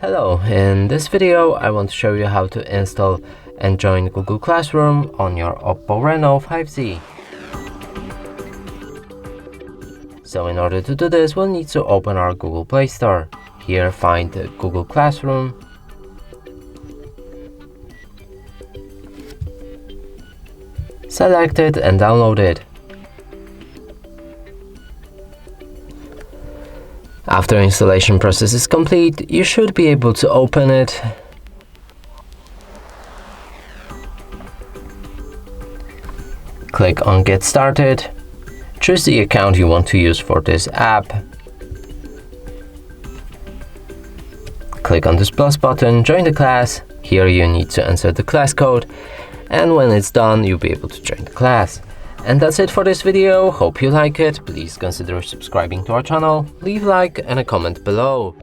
Hello, in this video I want to show you how to install and join Google Classroom on your OPPO Reno5 Z. So in order to do this, we'll need to open our Google Play Store. Here find Google Classroom. Select it and download it. After installation process is complete, you should be able to open it. Click on Get Started. Choose the account you want to use for this app. Click on this plus button, join the class. Here you need to enter the class code, and when it's done, you'll be able to join the class. And that's it for this video. Hope you like it. Please consider subscribing to our channel, leave a like and a comment below.